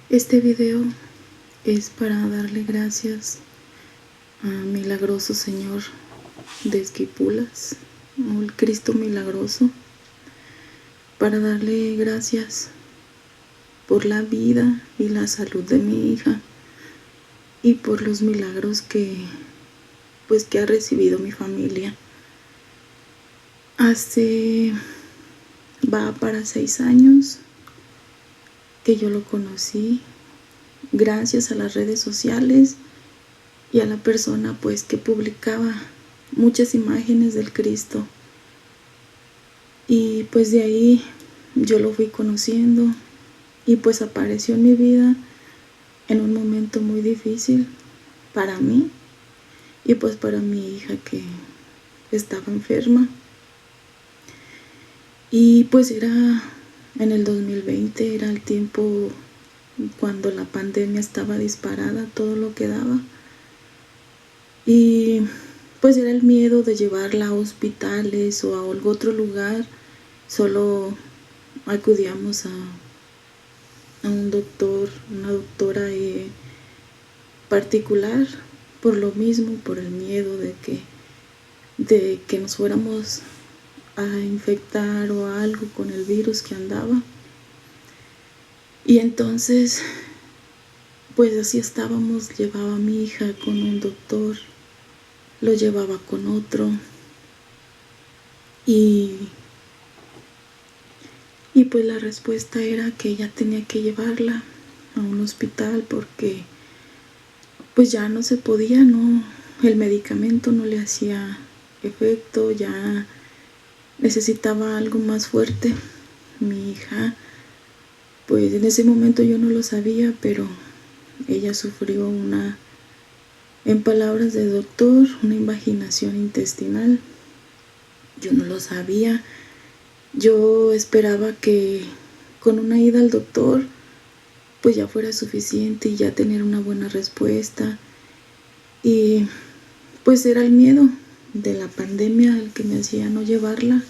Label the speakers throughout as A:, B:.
A: Este video es para darle gracias a milagroso Señor de Esquipulas, el Cristo milagroso, para darle gracias por la vida y la salud de mi hija y por los milagros que ha recibido mi familia. Va para 6 años que yo lo conocí, gracias a las redes sociales y a la persona que publicaba muchas imágenes del Cristo. Y de ahí yo lo fui conociendo y apareció en mi vida en un momento muy difícil para mí y para mi hija que estaba enferma. Y era en el 2020, era el tiempo cuando la pandemia estaba disparada, todo lo que daba. Y era el miedo de llevarla a hospitales o a algún otro lugar. Solo acudíamos a un doctor, una doctora particular, por lo mismo, por el miedo de que nos fuéramos a infectar o algo con el virus que andaba. Y entonces así estábamos, llevaba a mi hija con un doctor, lo llevaba con otro y la respuesta era que ella tenía que llevarla a un hospital porque ya no se podía, el medicamento no le hacía efecto, ya necesitaba algo más fuerte. Mi hija, en ese momento yo no lo sabía, pero ella sufrió en palabras del doctor, una invaginación intestinal. Yo no lo sabía. Yo esperaba que con una ida al doctor ya fuera suficiente y ya tener una buena respuesta. Y era el miedo de la pandemia el que me hacía no llevarla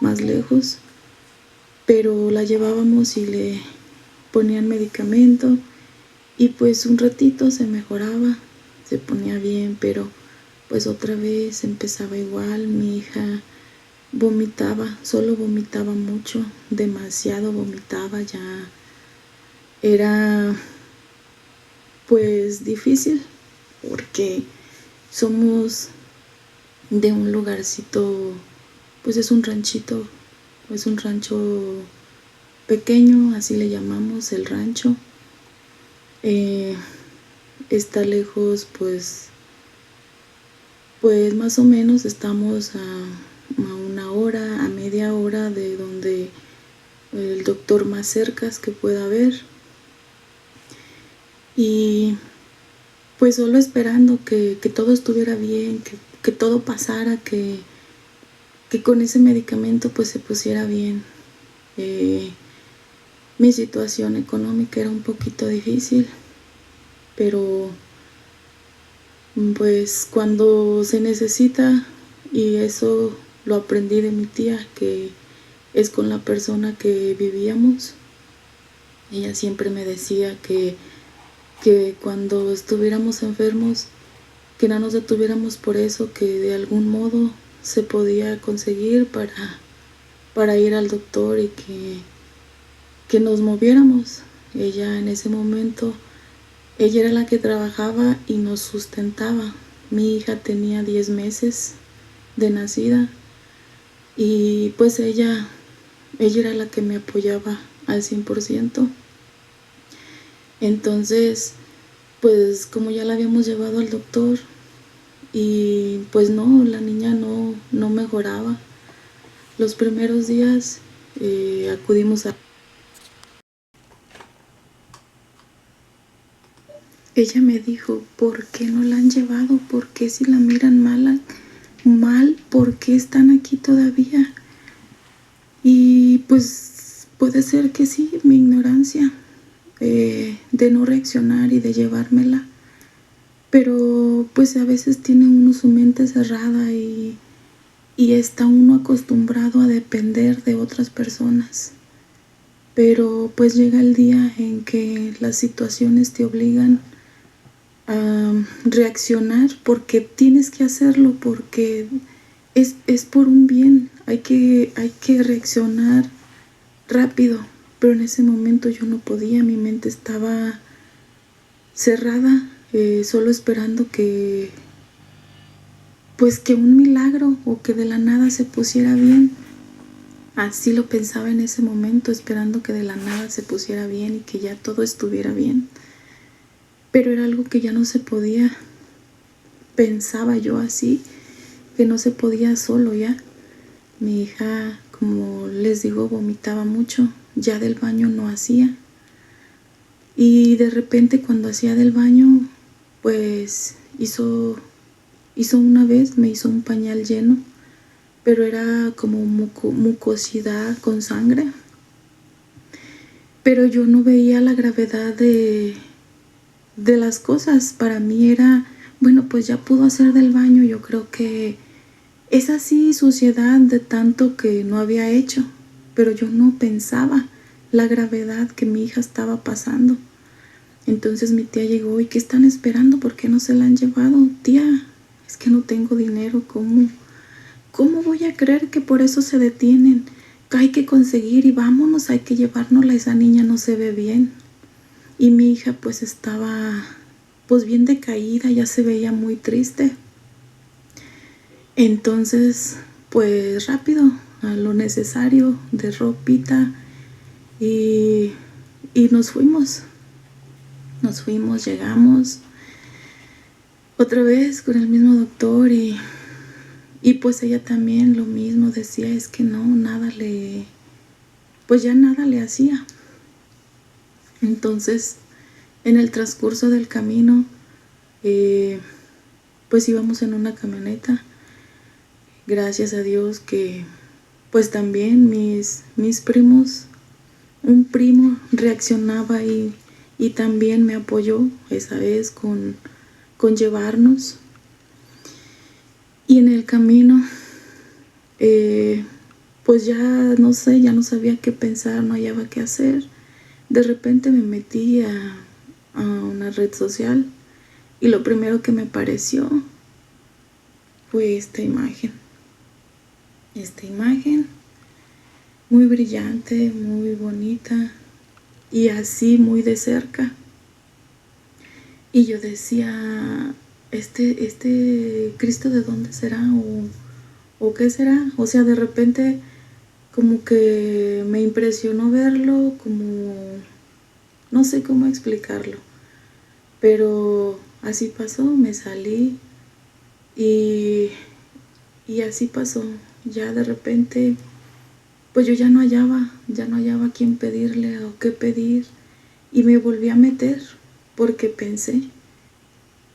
A: más lejos, pero la llevábamos y le ponían medicamento y un ratito se mejoraba, se ponía bien, pero otra vez empezaba igual. Mi hija vomitaba, solo vomitaba mucho, demasiado vomitaba, ya era difícil porque somos de un lugarcito, es un ranchito, es un rancho pequeño, así le llamamos, el rancho. Está lejos, más o menos estamos a 1 hora, a media hora de donde el doctor más cerca que pueda haber. Y solo esperando que todo estuviera bien, que todo pasara, que con ese medicamento se pusiera bien. Mi situación económica era un poquito difícil, pero cuando se necesita, y eso lo aprendí de mi tía, que es con la persona que vivíamos, ella siempre me decía que cuando estuviéramos enfermos, que no nos detuviéramos por eso, que de algún modo se podía conseguir para ir al doctor y que nos moviéramos. Ella en ese momento, ella era la que trabajaba y nos sustentaba. Mi hija tenía 10 meses de nacida y ella era la que me apoyaba al 100%. Entonces, como ya la habíamos llevado al doctor y no, la niña no mejoraba. Los primeros días acudimos a... Ella me dijo, ¿por qué no la han llevado? ¿Por qué si la miran mal? ¿Por qué están aquí todavía? Y puede ser que sí, mi ignorancia de no reaccionar y de llevármela. Pero a veces tiene uno su mente cerrada y está uno acostumbrado a depender de otras personas. pero pues llega el día en que las situaciones te obligan a reaccionar porque tienes que hacerlo, porque es por un bien, hay que reaccionar rápido, pero en ese momento yo no podía, mi mente estaba cerrada, solo esperando que pues que un milagro o que de la nada se pusiera bien. Así lo pensaba en ese momento, esperando que de la nada se pusiera bien y que ya todo estuviera bien. Pero era algo que ya no se podía. Pensaba yo así, que no se podía solo ya. Mi hija, como les digo, vomitaba mucho. Ya del baño no hacía. Y de repente cuando hacía del baño, pues hizo una vez, me hizo un pañal lleno, pero era como mucosidad con sangre. Pero yo no veía la gravedad de las cosas. Para mí era, bueno, pues ya pudo hacer del baño, yo creo que es así suciedad de tanto que no había hecho, pero yo no pensaba la gravedad que mi hija estaba pasando. Entonces mi tía llegó, ¿y qué están esperando? ¿Por qué no se la han llevado? Tía, es que no tengo dinero, ¿cómo voy a creer que por eso se detienen? Hay que conseguir y vámonos, hay que llevárnosla, esa niña no se ve bien. Y mi hija pues estaba pues bien decaída, ya se veía muy triste. Entonces pues rápido, a lo necesario de ropita y nos fuimos. Llegamos otra vez con el mismo doctor y pues ella también lo mismo decía, es que no, pues ya nada le hacía. Entonces en el transcurso del camino pues íbamos en una camioneta, gracias a Dios que pues también mis primos, un primo reaccionaba y también me apoyó esa vez con llevarnos. Y en el camino pues ya no sé, ya no sabía qué pensar, no hallaba qué hacer. De repente me metí a una red social y lo primero que me pareció fue esta imagen muy brillante, muy bonita y así muy de cerca. Y yo decía, este Cristo, ¿de dónde será? ¿O qué será? O sea, de repente como que me impresionó verlo, como no sé cómo explicarlo, pero así pasó, me salí y así pasó. Ya de repente pues yo ya no hallaba a quién pedirle o qué pedir y me volví a meter porque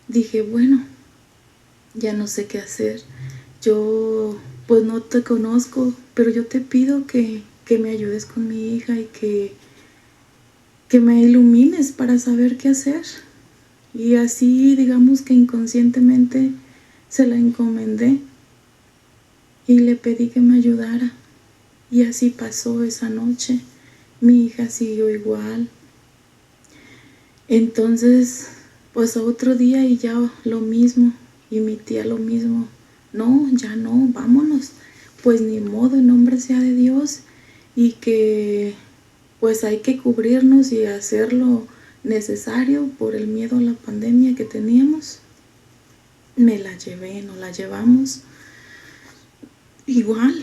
A: dije, bueno, ya no sé qué hacer. Yo pues no te conozco, pero yo te pido que me ayudes con mi hija y que me ilumines para saber qué hacer. Y así digamos que inconscientemente se la encomendé y le pedí que me ayudara. Y así pasó esa noche. Mi hija siguió igual. Entonces pues otro día y ya lo mismo. Y mi tía lo mismo. No, ya no, vámonos. Pues ni modo, en nombre sea de Dios. Y que pues hay que cubrirnos y hacer lo necesario por el miedo a la pandemia que teníamos. Me la llevé, nos la llevamos igual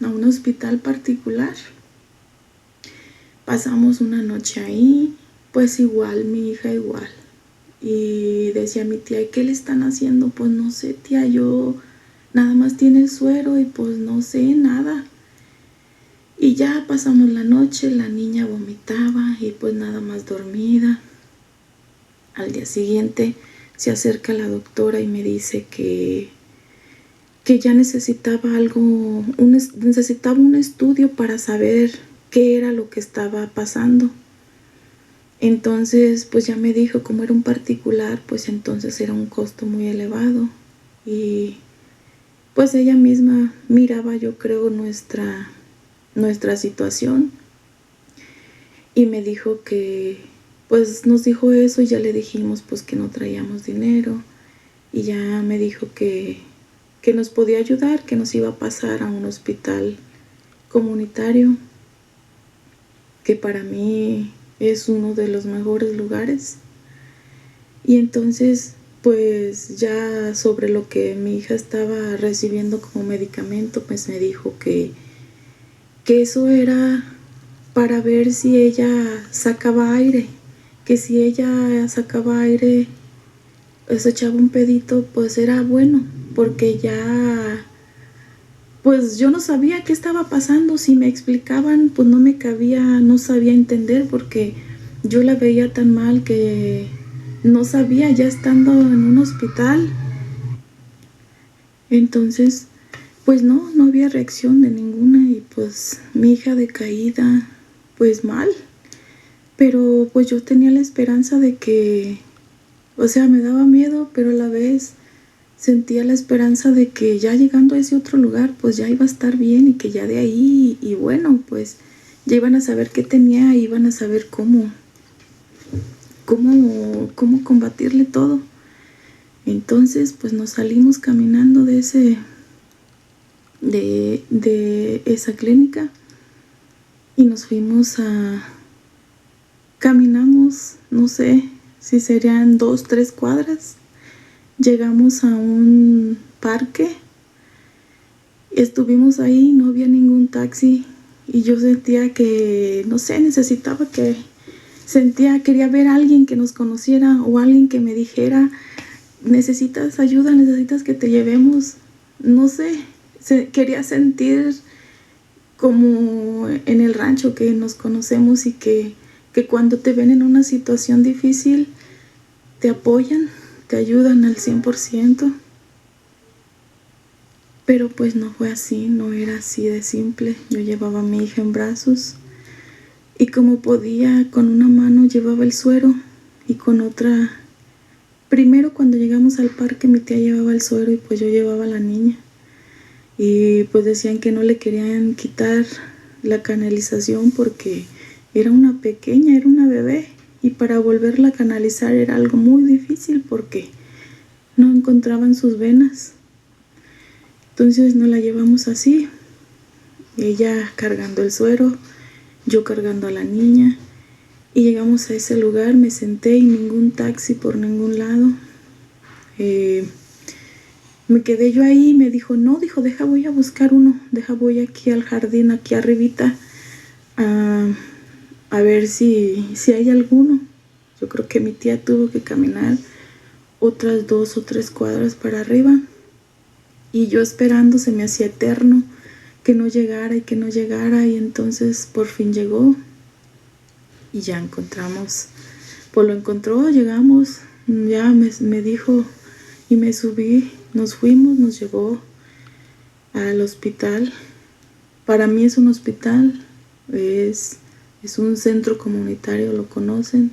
A: a un hospital particular. Pasamos una noche ahí, pues igual, mi hija igual. Y decía mi tía, ¿y qué le están haciendo? Pues no sé, tía, yo nada más tiene el suero y pues no sé nada. Y ya pasamos la noche, la niña vomitaba y pues nada más dormida. Al día siguiente se acerca la doctora y me dice que ya necesitaba necesitaba un estudio para saber qué era lo que estaba pasando. Entonces pues ya me dijo, como era un particular, pues entonces era un costo muy elevado. Y pues ella misma miraba, yo creo, nuestra situación y me dijo que, pues nos dijo eso y ya le dijimos pues que no traíamos dinero y ya me dijo que nos podía ayudar, que nos iba a pasar a un hospital comunitario, que para mí es uno de los mejores lugares. Y entonces pues ya sobre lo que mi hija estaba recibiendo como medicamento, pues me dijo que eso era para ver si ella sacaba aire, que si ella sacaba aire, pues echaba un pedito, pues era bueno, porque ya, pues yo no sabía qué estaba pasando. Si me explicaban, pues no me cabía, no sabía entender, porque yo la veía tan mal que no sabía, ya estando en un hospital. Entonces, pues no había reacción de ninguna y pues mi hija decaída, pues mal. Pero pues yo tenía la esperanza de que, o sea, me daba miedo, pero a la vez sentía la esperanza de que ya llegando a ese otro lugar, pues ya iba a estar bien y que ya de ahí, y bueno, pues ya iban a saber qué tenía, iban a saber cómo combatirle todo. Entonces, pues nos salimos caminando de esa clínica y nos fuimos caminamos, no sé si serían 2-3 cuadras. Llegamos a un parque, estuvimos ahí, no había ningún taxi y yo sentía que, no sé, quería ver a alguien que nos conociera o alguien que me dijera, necesitas ayuda, necesitas que te llevemos, no sé, quería sentir como en el rancho que nos conocemos y que cuando te ven en una situación difícil te apoyan, te ayudan al 100%. Pero pues no fue así, no era así de simple. Yo llevaba a mi hija en brazos y como podía, con una mano llevaba el suero y con otra, primero cuando llegamos al parque mi tía llevaba el suero y pues yo llevaba a la niña. Y pues decían que no le querían quitar la canalización porque era una pequeña, era una bebé, y para volverla a canalizar era algo muy difícil porque no encontraban sus venas. Entonces nos la llevamos así, ella cargando el suero, yo cargando a la niña, y llegamos a ese lugar, me senté y ningún taxi por ningún lado. Me quedé yo ahí y me dijo, no, dijo, deja voy a buscar uno, deja voy aquí al jardín, aquí arribita, a ver si hay alguno. Yo creo que mi tía tuvo que caminar otras 2 o 3 cuadras para arriba. Y yo esperando, se me hacía eterno que no llegara y que no llegara. Y entonces por fin llegó. Y ya encontramos, pues lo encontró, llegamos, ya me dijo y me subí, nos fuimos, nos llevó al hospital. Para mí es un hospital, es un centro comunitario, lo conocen,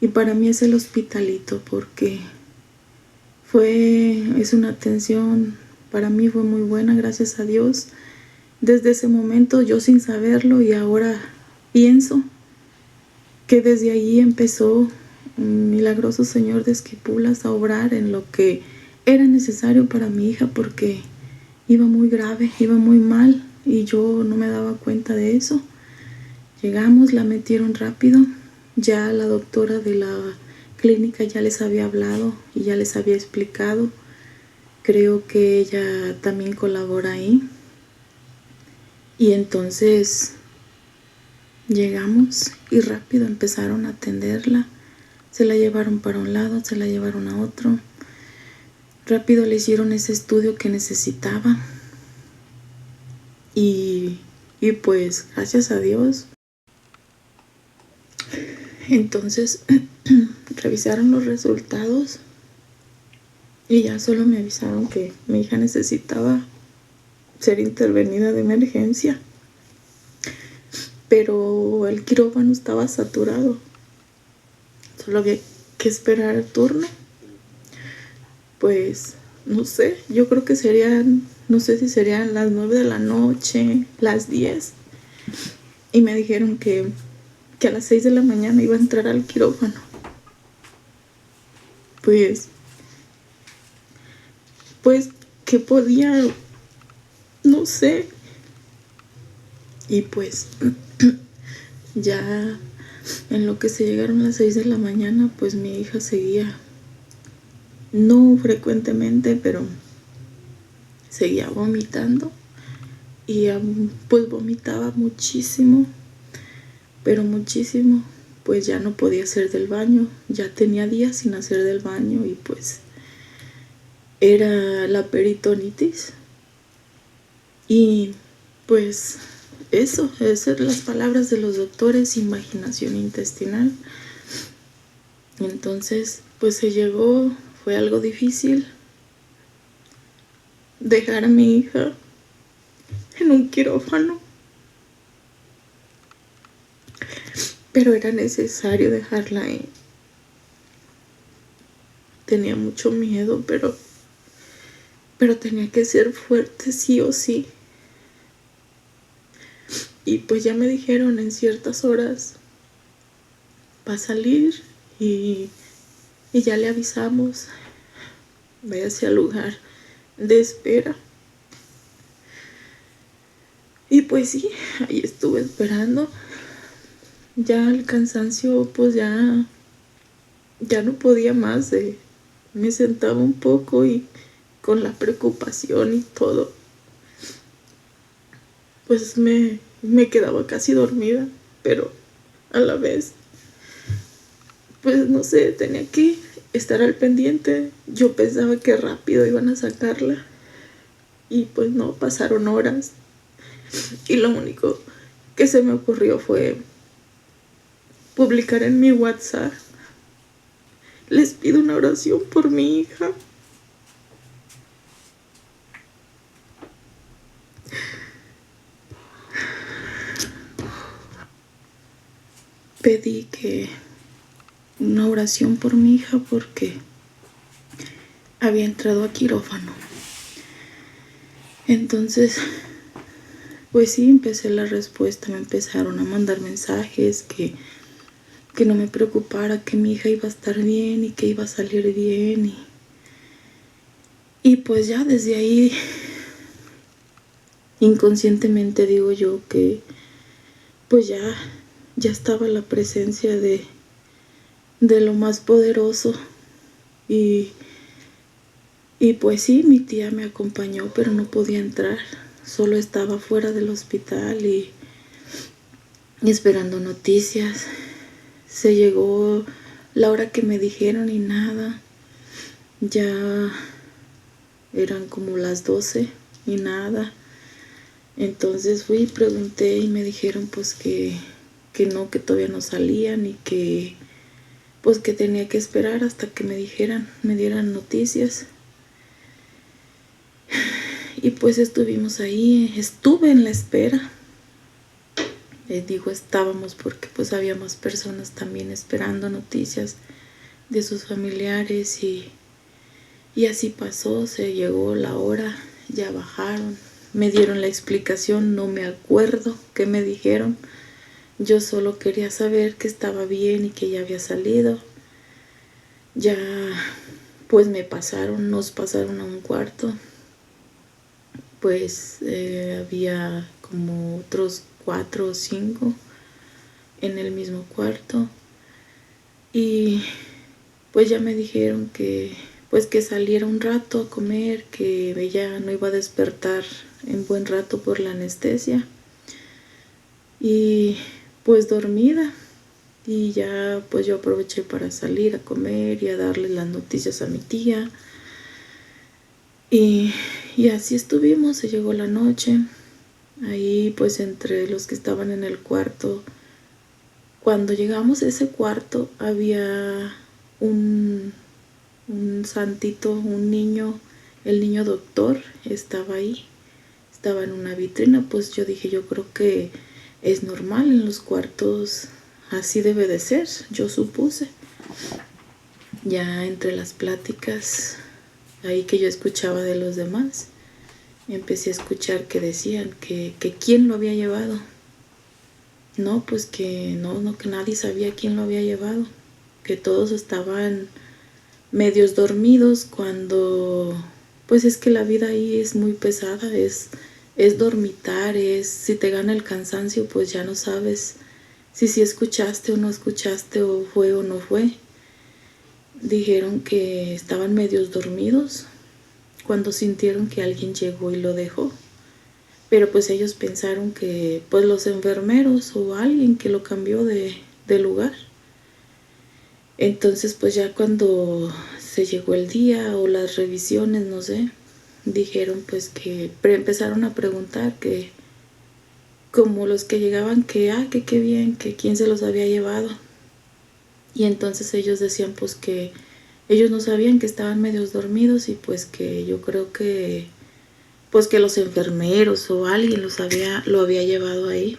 A: y para mí es el hospitalito porque es una atención, para mí fue muy buena, gracias a Dios. Desde ese momento, yo sin saberlo, y ahora pienso que desde allí empezó un milagroso Señor de Esquipulas a obrar en lo que era necesario para mi hija, porque iba muy grave, iba muy mal y yo no me daba cuenta de eso. Llegamos, la metieron rápido, ya la doctora de la clínica ya les había hablado y ya les había explicado. Creo que ella también colabora ahí. Y entonces llegamos y rápido empezaron a atenderla. Se la llevaron para un lado, se la llevaron a otro. Rápido le hicieron ese estudio que necesitaba. Y pues gracias a Dios. Entonces revisaron los resultados y ya solo me avisaron que mi hija necesitaba ser intervenida de emergencia, pero el quirófano estaba saturado, solo había que esperar el turno. Pues no sé, yo creo que no sé si serían las 9 de la noche, las 10, y me dijeron que que a las 6 de la mañana iba a entrar al quirófano. Pues que podía, no sé. Y pues ya en lo que se llegaron las 6 de la mañana, pues mi hija seguía, no frecuentemente, pero seguía vomitando. Y pues vomitaba muchísimo, pero muchísimo. Pues ya no podía hacer del baño, ya tenía días sin hacer del baño y pues era la peritonitis. Y pues esas son las palabras de los doctores, imaginación intestinal. Entonces pues se llegó, fue algo difícil dejar a mi hija en un quirófano, pero era necesario dejarla ahí. Tenía mucho miedo, pero tenía que ser fuerte sí o sí. Y pues ya me dijeron en ciertas horas va a salir y ya le avisamos, váyase al lugar de espera. Y pues sí, ahí estuve esperando. Ya el cansancio pues ya no podía más. Me sentaba un poco y con la preocupación y todo, pues me quedaba casi dormida, pero a la vez pues no sé, tenía que estar al pendiente. Yo pensaba que rápido iban a sacarla y pues no, pasaron horas y lo único que se me ocurrió fue publicar en mi WhatsApp: les pido una oración por mi hija. Pedí que una oración por mi hija porque había entrado a quirófano. Entonces pues sí, empecé la respuesta, me empezaron a mandar mensajes que no me preocupara, que mi hija iba a estar bien y que iba a salir bien. Y pues ya desde ahí, inconscientemente digo yo que pues ya estaba la presencia de lo más poderoso. Y pues sí, mi tía me acompañó, pero no podía entrar. Solo estaba fuera del hospital y esperando noticias. Se llegó la hora que me dijeron y nada. Ya eran como las 12 y nada. Entonces fui y pregunté y me dijeron pues que no, que todavía no salían y que pues que tenía que esperar hasta que me dieran noticias. Y pues estuvimos ahí, estuve en la espera. Digo estábamos porque pues había más personas también esperando noticias de sus familiares y así pasó, se llegó la hora, ya bajaron, me dieron la explicación, no me acuerdo qué me dijeron. Yo solo quería saber que estaba bien y que ya había salido. Ya pues nos pasaron a un cuarto. Pues había como otros 4 o 5 en el mismo cuarto. Y pues ya me dijeron que pues que saliera un rato a comer, que ella no iba a despertar en buen rato por la anestesia. Y pues dormida. Y ya pues yo aproveché para salir a comer y a darle las noticias a mi tía. Y así estuvimos, se llegó la noche. Ahí pues entre los que estaban en el cuarto, cuando llegamos a ese cuarto había un santito, un niño, el niño doctor estaba ahí, estaba en una vitrina. Pues yo dije, yo creo que es normal en los cuartos, así debe de ser, yo supuse. Ya entre las pláticas ahí que yo escuchaba de los demás, empecé a escuchar que decían que quién lo había llevado. no, pues que no, que nadie sabía quién lo había llevado, que todos estaban medios dormidos cuando, pues es que la vida ahí es muy pesada, es dormitar, si te gana el cansancio, pues ya no sabes si escuchaste o no escuchaste, o fue o no fue. Dijeron que estaban medios dormidos cuando sintieron que alguien llegó y lo dejó. Pero pues ellos pensaron que pues los enfermeros o alguien que lo cambió de lugar. Entonces pues ya cuando se llegó el día o las revisiones, no sé, dijeron pues que empezaron a preguntar que como los que llegaban que qué bien, que quién se los había llevado. Y entonces ellos decían pues que ellos no sabían, que estaban medios dormidos, y pues que yo creo que pues que los enfermeros o alguien lo había llevado ahí.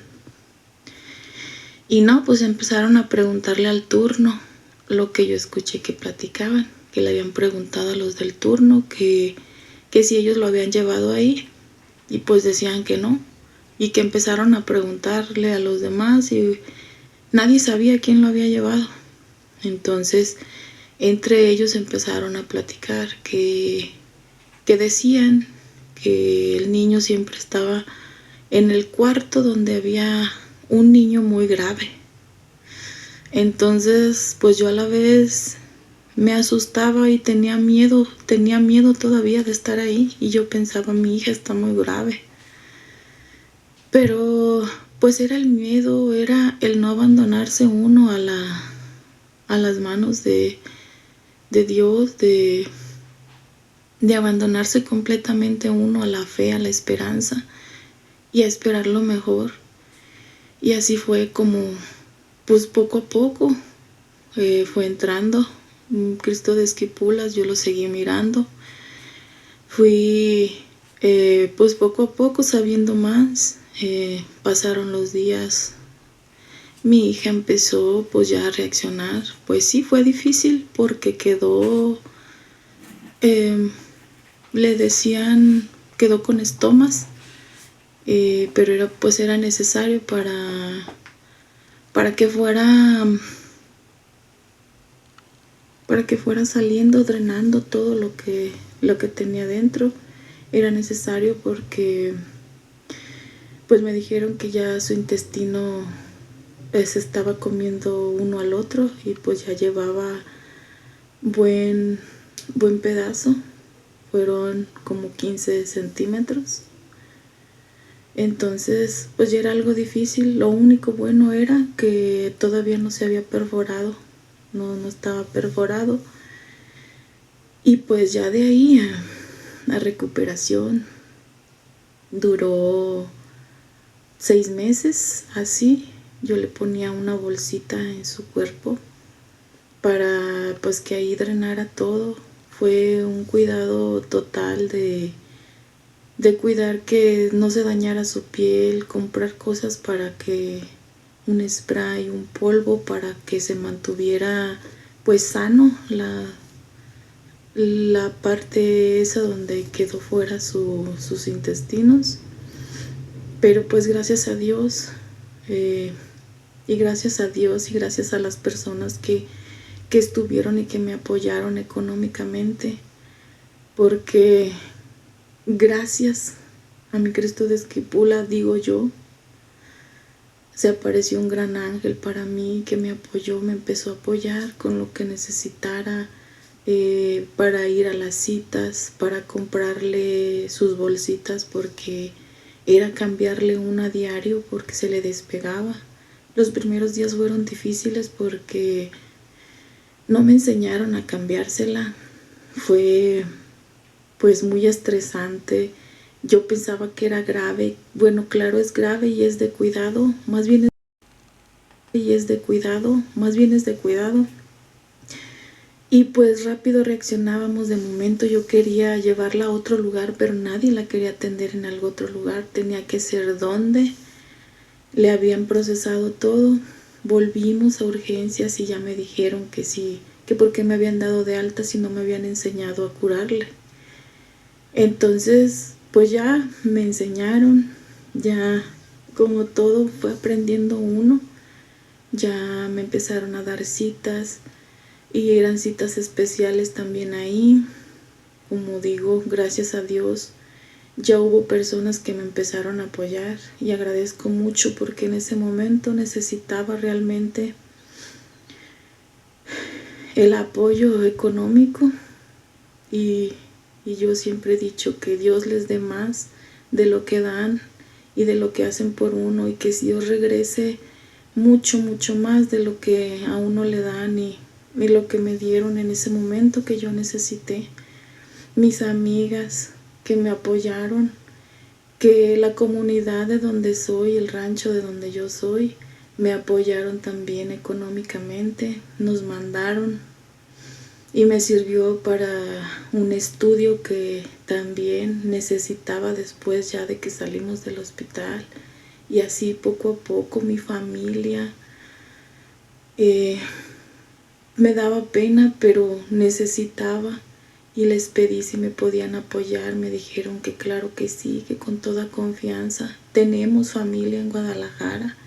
A: Y no, pues empezaron a preguntarle al turno lo que yo escuché que platicaban, que le habían preguntado a los del turno que si ellos lo habían llevado ahí, y pues decían que no, y que empezaron a preguntarle a los demás y nadie sabía quién lo había llevado. Entonces entre ellos empezaron a platicar que decían que el niño siempre estaba en el cuarto donde había un niño muy grave. Entonces pues yo a la vez me asustaba y tenía miedo todavía de estar ahí, y yo pensaba, mi hija está muy grave. Pero pues era el miedo, era el no abandonarse uno a las manos de Dios, de abandonarse completamente uno a la fe, a la esperanza y a esperar lo mejor. Y así fue como pues poco a poco fue entrando Cristo de Esquipulas. Yo lo seguí mirando, fui pues poco a poco sabiendo más. Pasaron los días, mi hija empezó pues ya a reaccionar. Pues sí, fue difícil porque quedó, le decían, quedó con estomas, pero era necesario para que fuera saliendo, drenando todo lo que tenía dentro. Era necesario porque pues me dijeron que ya su intestino se estaba comiendo uno al otro, y pues ya llevaba buen pedazo, fueron como 15 centímetros. Entonces pues ya era algo difícil. Lo único bueno era que todavía no se había perforado, no estaba perforado. Y pues ya de ahí a recuperación duró 6 meses así. Yo le ponía una bolsita en su cuerpo para pues que ahí drenara todo. Fue un cuidado total de cuidar que no se dañara su piel, comprar cosas para que, un spray, un polvo para que se mantuviera pues sano la parte esa donde quedó fuera sus intestinos. Pero pues gracias a Dios, y gracias a Dios y gracias a las personas que estuvieron y que me apoyaron económicamente, porque gracias a mi Cristo de Esquipula, digo yo, se apareció un gran ángel para mí que me apoyó, me empezó a apoyar con lo que necesitara, para ir a las citas, para comprarle sus bolsitas, porque era cambiarle una a diario porque se le despegaba. Los primeros días fueron difíciles porque no me enseñaron a cambiársela. Fue pues muy estresante. Yo pensaba que era grave. Bueno, claro, es grave y es de cuidado, más bien es de cuidado. Y pues rápido reaccionábamos. De momento yo quería llevarla a otro lugar, pero nadie la quería atender en algún otro lugar. Tenía que ser donde le habían procesado todo. Volvimos a urgencias y ya me dijeron que sí, que por qué me habían dado de alta si no me habían enseñado a curarle. Entonces pues ya me enseñaron, ya como todo fue aprendiendo uno, ya me empezaron a dar citas y eran citas especiales también ahí. Como digo, gracias a Dios ya hubo personas que me empezaron a apoyar y agradezco mucho porque en ese momento necesitaba realmente el apoyo económico y yo siempre he dicho que Dios les dé más de lo que dan y de lo que hacen por uno, y que Dios regrese mucho más de lo que a uno le dan y lo que me dieron en ese momento que yo necesité. Mis amigas que me apoyaron, que la comunidad de donde soy, el rancho de donde yo soy, me apoyaron también económicamente, nos mandaron y me sirvió para un estudio que también necesitaba después ya de que salimos del hospital. Y así poco a poco mi familia, me daba pena, pero necesitaba y les pedí si me podían apoyar. Me dijeron que claro que sí, que con toda confianza. Tenemos familia en Guadalajara,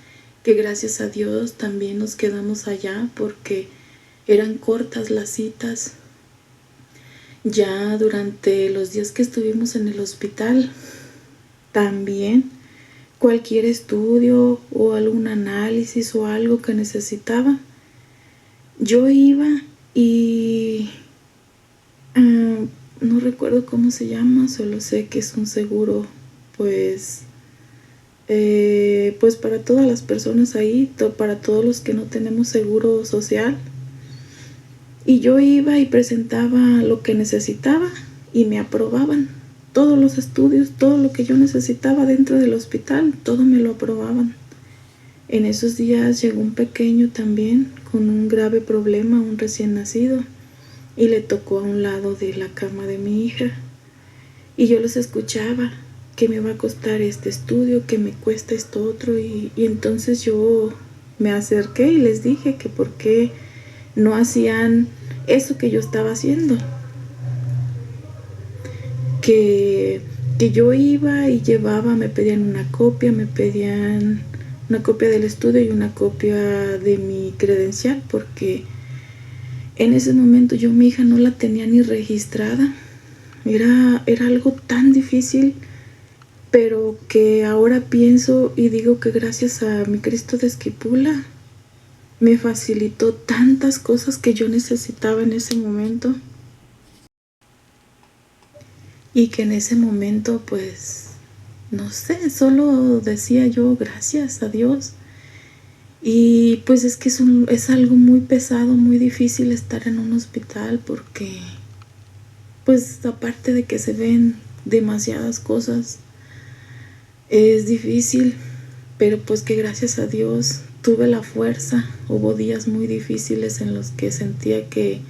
A: que gracias a Dios también nos quedamos allá porque eran cortas las citas. Ya durante los días que estuvimos en el hospital, también cualquier estudio o algún análisis o algo que necesitaba, yo iba y no recuerdo cómo se llama, solo sé que es un seguro, pues para todas las personas ahí, para todos los que no tenemos seguro social. Y yo iba y presentaba lo que necesitaba y me aprobaban todos los estudios, todo lo que yo necesitaba dentro del hospital, todo me lo aprobaban. En esos días llegó un pequeño también con un grave problema, un recién nacido, y le tocó a un lado de la cama de mi hija. Y yo los escuchaba, que me va a costar este estudio, que me cuesta esto otro, y entonces yo me acerqué y les dije que por qué no hacían eso que yo estaba haciendo, que yo iba y llevaba, me pedían una copia del estudio y una copia de mi credencial, porque en ese momento yo mi hija no la tenía ni registrada. Era algo tan difícil, pero que ahora pienso y digo que gracias a mi Cristo de Esquipula me facilitó tantas cosas que yo necesitaba en ese momento. Y que en ese momento, pues, no sé, solo decía yo gracias a Dios. Y pues es que es algo muy pesado, muy difícil estar en un hospital porque, pues aparte de que se ven demasiadas cosas, es difícil, pero pues que gracias a Dios tuve la fuerza. Hubo días muy difíciles en los que sentía que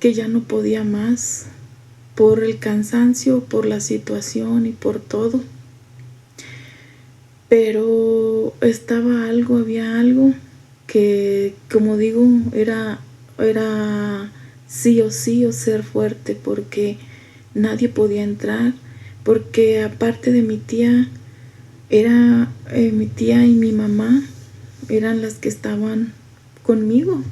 A: ya no podía más, por el cansancio, por la situación y por todo. Pero había algo que, como digo, era sí o sí o ser fuerte, porque nadie podía entrar, porque aparte de mi tía, mi tía y mi mamá eran las que estaban conmigo.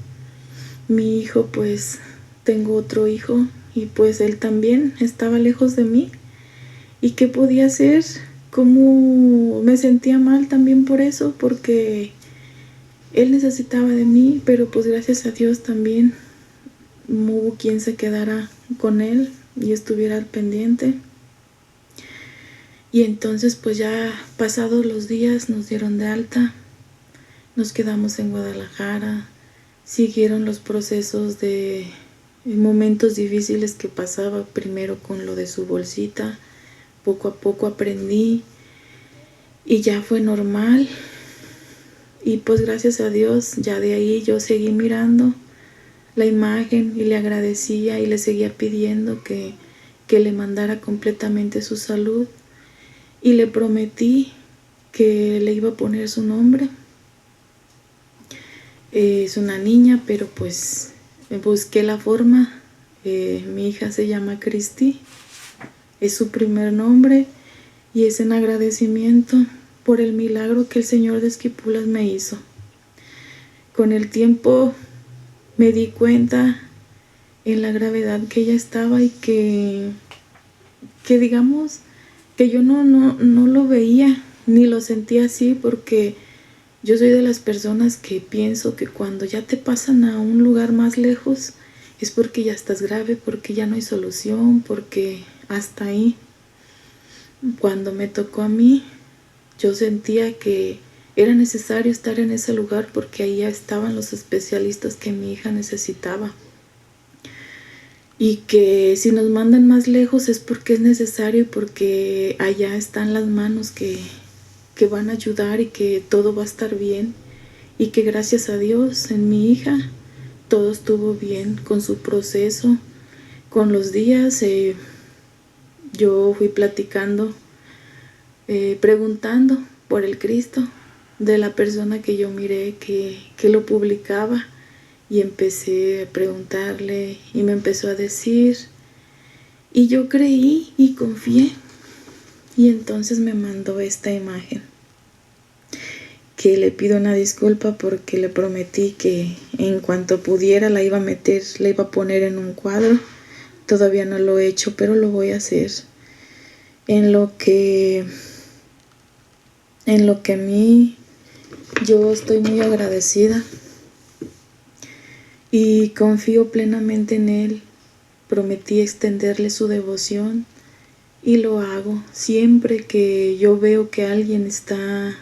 A: Mi hijo, pues, tengo otro hijo y pues él también estaba lejos de mí. ¿Y qué podía hacer? ¿Cómo me sentía mal también por eso? Porque él necesitaba de mí, pero pues gracias a Dios también hubo quien se quedara con él y estuviera al pendiente. Y entonces pues ya pasados los días nos dieron de alta, nos quedamos en Guadalajara, siguieron los procesos de momentos difíciles que pasaba, primero con lo de su bolsita. Poco a poco aprendí y ya fue normal. Y pues gracias a Dios, ya de ahí yo seguí mirando la imagen y le agradecía y le seguía pidiendo que le mandara completamente su salud. Y le prometí que le iba a poner su nombre. Es una niña, pero pues busqué la forma. Mi hija se llama Cristi. Es su primer nombre y es en agradecimiento por el milagro que el Señor de Esquipulas me hizo. Con el tiempo me di cuenta en la gravedad que ella estaba y que digamos que yo no lo veía ni lo sentía así, porque yo soy de las personas que pienso que cuando ya te pasan a un lugar más lejos es porque ya estás grave, porque ya no hay solución, porque hasta ahí. Cuando me tocó a mí, yo sentía que era necesario estar en ese lugar porque ahí ya estaban los especialistas que mi hija necesitaba. Y que si nos mandan más lejos es porque es necesario y porque allá están las manos que van a ayudar y que todo va a estar bien. Y que gracias a Dios en mi hija todo estuvo bien con su proceso. Con los días yo fui platicando, preguntando por el Cristo de la persona que yo miré que lo publicaba. Y empecé a preguntarle y me empezó a decir, y yo creí y confié. Y entonces me mandó esta imagen, que le pido una disculpa porque le prometí que en cuanto pudiera la iba a meter, la iba a poner en un cuadro. Todavía no lo he hecho, pero lo voy a hacer. En lo que a mí, yo estoy muy agradecida y confío plenamente en Él. Prometí extenderle su devoción y lo hago. Siempre que yo veo que alguien está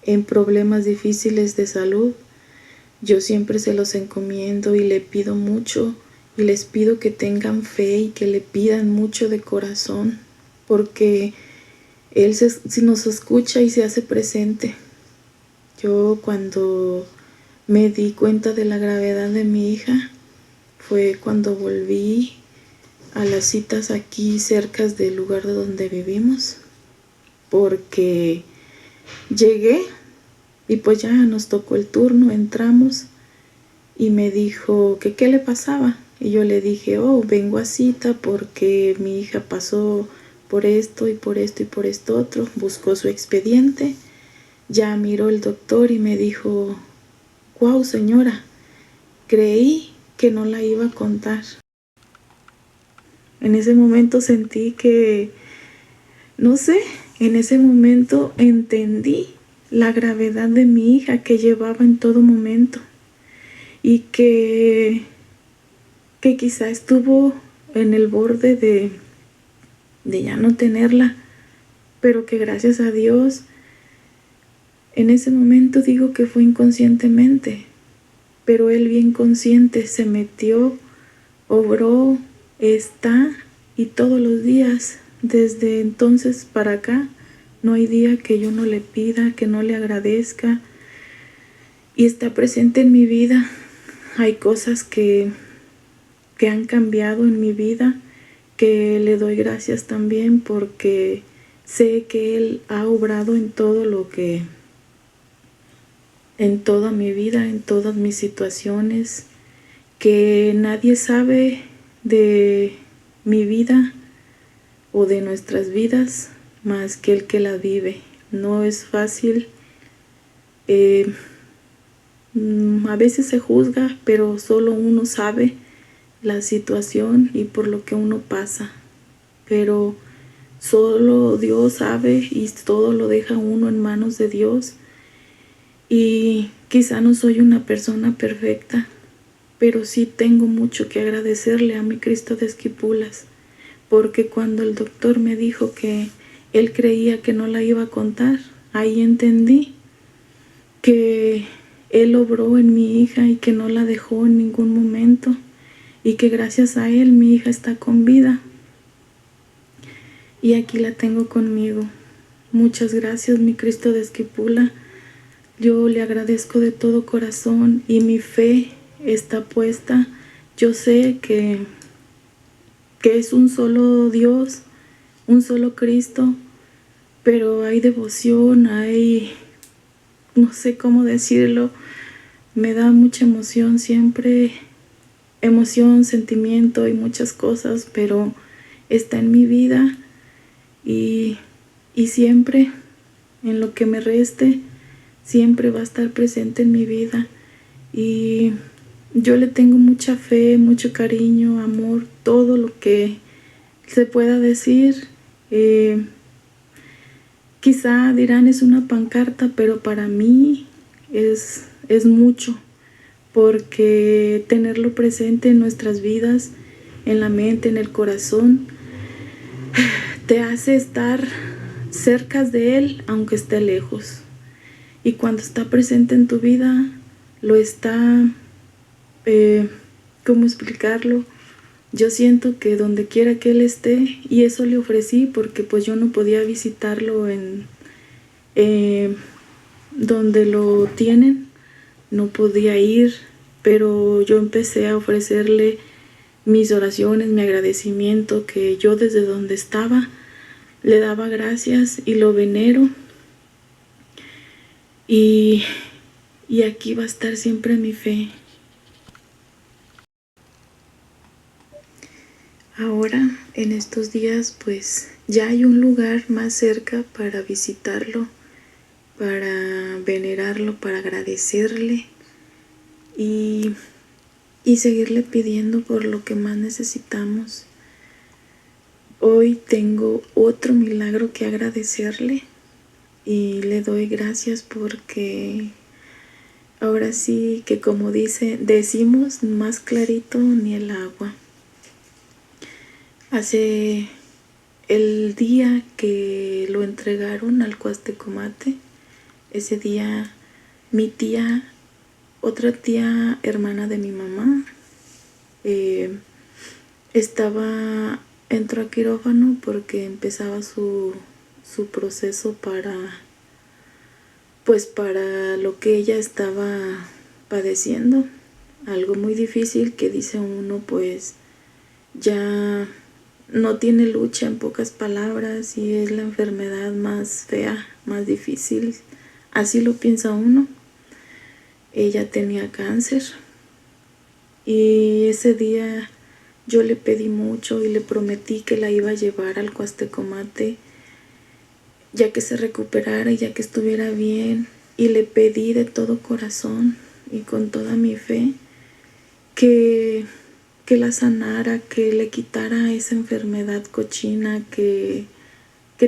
A: en problemas difíciles de salud, yo siempre se los encomiendo y le pido mucho, y les pido que tengan fe y que le pidan mucho de corazón, porque Él si nos escucha y se hace presente. Yo cuando me di cuenta de la gravedad de mi hija fue cuando volví a las citas aquí cerca del lugar de donde vivimos, porque llegué y pues ya nos tocó el turno, entramos y me dijo que qué le pasaba. Y yo le dije, oh, vengo a cita porque mi hija pasó por esto y por esto y por esto otro. Buscó su expediente, ya miró el doctor y me dijo, wow, señora, creí que no la iba a contar. En ese momento sentí que, no sé, en ese momento entendí la gravedad de mi hija que llevaba en todo momento y que quizá estuvo en el borde de ya no tenerla, pero que gracias a Dios en ese momento digo que fue inconscientemente, pero Él bien consciente se metió, obró, está y todos los días desde entonces para acá no hay día que yo no le pida, que no le agradezca, y está presente en mi vida. Hay cosas que han cambiado en mi vida, que le doy gracias también porque sé que Él ha obrado en todo lo que, en toda mi vida, en todas mis situaciones, que nadie sabe de mi vida o de nuestras vidas más que el que la vive. No es fácil, a veces se juzga, pero solo uno sabe la situación y por lo que uno pasa, pero solo Dios sabe y todo lo deja uno en manos de Dios. Y quizá no soy una persona perfecta, pero sí tengo mucho que agradecerle a mi Cristo de Esquipulas, porque cuando el doctor me dijo que él creía que no la iba a contar, ahí entendí que Él obró en mi hija y que no la dejó en ningún momento, y que gracias a Él mi hija está con vida y aquí la tengo conmigo. Muchas gracias, mi Cristo de Esquipula. Yo le agradezco de todo corazón y mi fe está puesta. Yo sé que es un solo Dios, un solo Cristo, pero hay devoción, hay, no sé cómo decirlo, me da mucha emoción siempre, emoción, sentimiento y muchas cosas, pero está en mi vida y siempre en lo que me reste, siempre va a estar presente en mi vida. Y yo le tengo mucha fe, mucho cariño, amor, todo lo que se pueda decir. Quizá dirán es una pancarta, pero para mí es mucho, porque tenerlo presente en nuestras vidas, en la mente, en el corazón, te hace estar cerca de Él, aunque esté lejos. Y cuando está presente en tu vida, lo está, ¿cómo explicarlo? Yo siento que donde quiera que Él esté, y eso le ofrecí porque pues yo no podía visitarlo en donde lo tienen, no podía ir, pero yo empecé a ofrecerle mis oraciones, mi agradecimiento, que yo desde donde estaba le daba gracias y lo venero, y aquí va a estar siempre mi fe. Ahora, en estos días, pues ya hay un lugar más cerca para visitarlo, para venerarlo, para agradecerle y seguirle pidiendo por lo que más necesitamos. Hoy tengo otro milagro que agradecerle y le doy gracias porque ahora sí que, como decimos, más clarito ni el agua. Hace el día que lo entregaron al Cuastecomate, ese día mi tía, otra tía hermana de mi mamá, entró a quirófano porque empezaba su proceso para lo que ella estaba padeciendo, algo muy difícil que dice uno pues ya no tiene lucha, en pocas palabras, y es la enfermedad más fea, más difícil, así lo piensa uno. Ella tenía cáncer y ese día yo le pedí mucho y le prometí que la iba a llevar al Cuastecomate ya que se recuperara y ya que estuviera bien, y le pedí de todo corazón y con toda mi fe que la sanara, que le quitara esa enfermedad cochina, que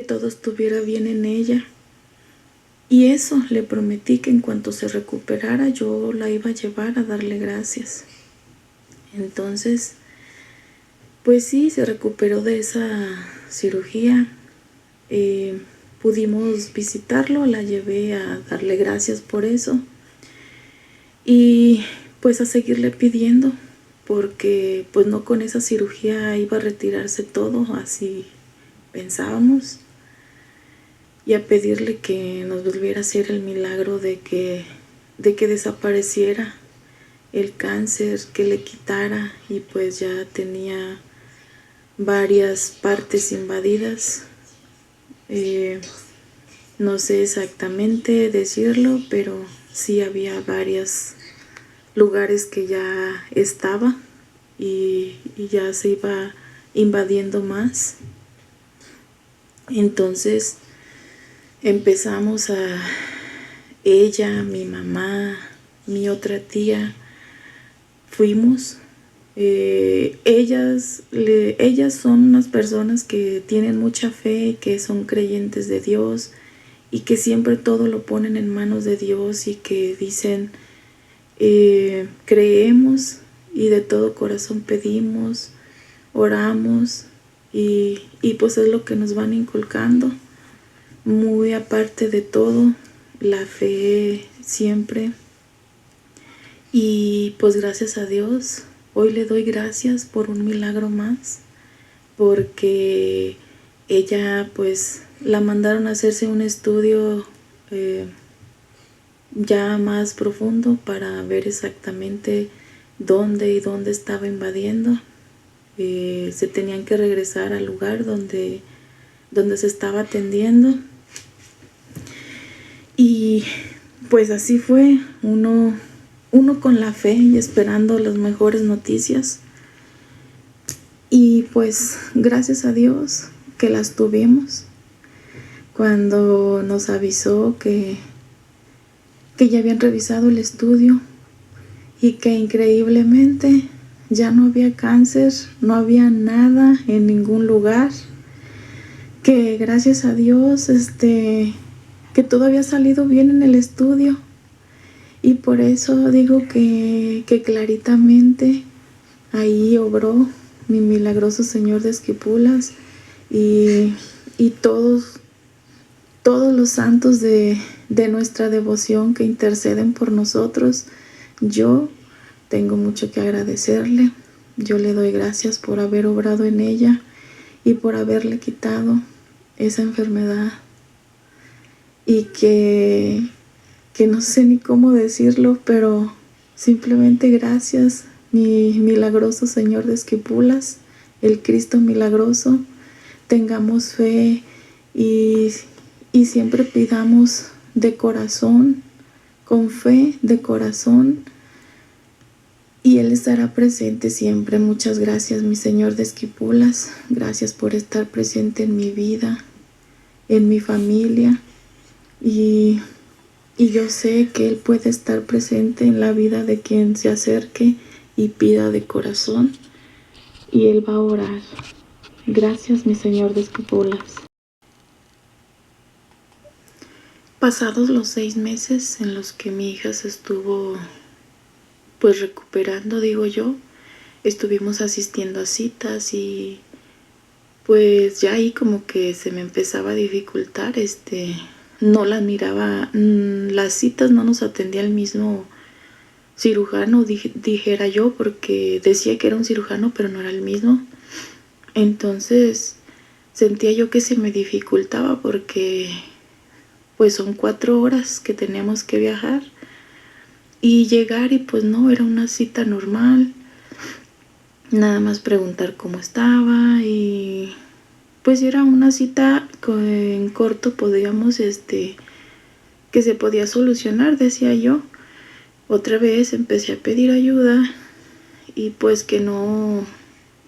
A: todo estuviera bien en ella. Y eso le prometí, que en cuanto se recuperara yo la iba a llevar a darle gracias. Entonces, pues sí, se recuperó de esa cirugía. Pudimos visitarlo, la llevé a darle gracias por eso y pues a seguirle pidiendo, porque pues no con esa cirugía iba a retirarse todo, así pensábamos, y a pedirle que nos volviera a hacer el milagro de que desapareciera el cáncer, que le quitara, y pues ya tenía varias partes invadidas. No sé exactamente decirlo, pero sí había varios lugares que ya estaba y ya se iba invadiendo más. Entonces empezamos ella, mi mamá, mi otra tía, fuimos. Ellas son unas personas que tienen mucha fe, que son creyentes de Dios y que siempre todo lo ponen en manos de Dios, y que dicen, creemos y de todo corazón pedimos, oramos, y pues es lo que nos van inculcando, muy aparte de todo, la fe siempre. Y pues gracias a Dios, hoy le doy gracias por un milagro más, porque ella pues la mandaron a hacerse un estudio ya más profundo para ver exactamente dónde estaba invadiendo. Se tenían que regresar al lugar donde se estaba atendiendo, y pues así fue, uno con la fe y esperando las mejores noticias, y pues gracias a Dios que las tuvimos. cuando nos avisó que ya habían revisado el estudio y que increíblemente ya no había cáncer, no había nada en ningún lugar, que gracias a Dios que todo había salido bien en el estudio. Y por eso digo que claritamente ahí obró mi milagroso Señor de Esquipulas y todos los santos de nuestra devoción que interceden por nosotros. Yo tengo mucho que agradecerle. Yo le doy gracias por haber obrado en ella y por haberle quitado esa enfermedad. Y que no sé ni cómo decirlo, pero simplemente gracias, mi milagroso Señor de Esquipulas, el Cristo milagroso. Tengamos fe y siempre pidamos de corazón, con fe de corazón, y Él estará presente siempre. Muchas gracias, mi Señor de Esquipulas. Gracias por estar presente en mi vida, en mi familia, y yo sé que Él puede estar presente en la vida de quien se acerque y pida de corazón, y Él va a orar. Gracias, mi Señor de Esquipulas. Pasados los 6 meses en los que mi hija se estuvo pues recuperando, digo yo, estuvimos asistiendo a citas y pues ya ahí como que se me empezaba a dificultar, no la miraba, las citas no nos atendía el mismo cirujano, dijera yo, porque decía que era un cirujano pero no era el mismo. Entonces sentía yo que se me dificultaba porque pues son 4 horas que teníamos que viajar y llegar, y pues no, era una cita normal, nada más preguntar cómo estaba, y pues era una cita en corto, podíamos que se podía solucionar, decía yo. Otra vez empecé a pedir ayuda y pues que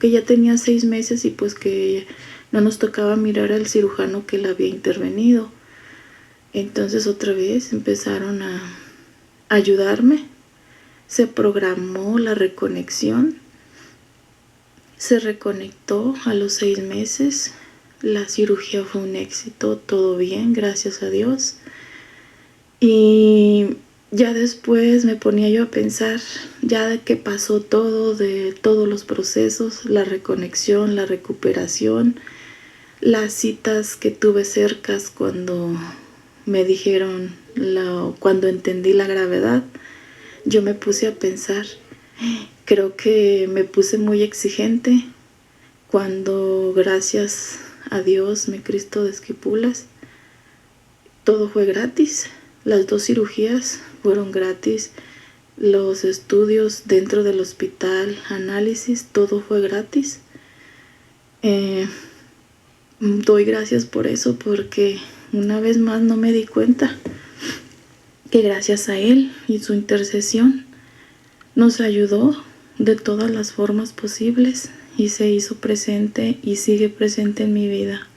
A: ya tenía 6 meses y pues que no nos tocaba mirar al cirujano que la había intervenido. Entonces otra vez empezaron a ayudarme. Se programó la reconexión. Se reconectó a los 6 meses. La cirugía fue un éxito, todo bien, gracias a Dios. Y ya después me ponía yo a pensar, ya de que pasó todo, de todos los procesos, la reconexión, la recuperación, las citas que tuve cercas cuando me dijeron, cuando entendí la gravedad, yo me puse a pensar, creo que me puse muy exigente cuando, gracias a Dios, mi Cristo de Esquipulas, todo fue gratis. Las 2 cirugías fueron gratis, los estudios dentro del hospital, análisis, todo fue gratis. Doy gracias por eso, porque una vez más no me di cuenta que gracias a Él y su intercesión nos ayudó de todas las formas posibles y se hizo presente y sigue presente en mi vida.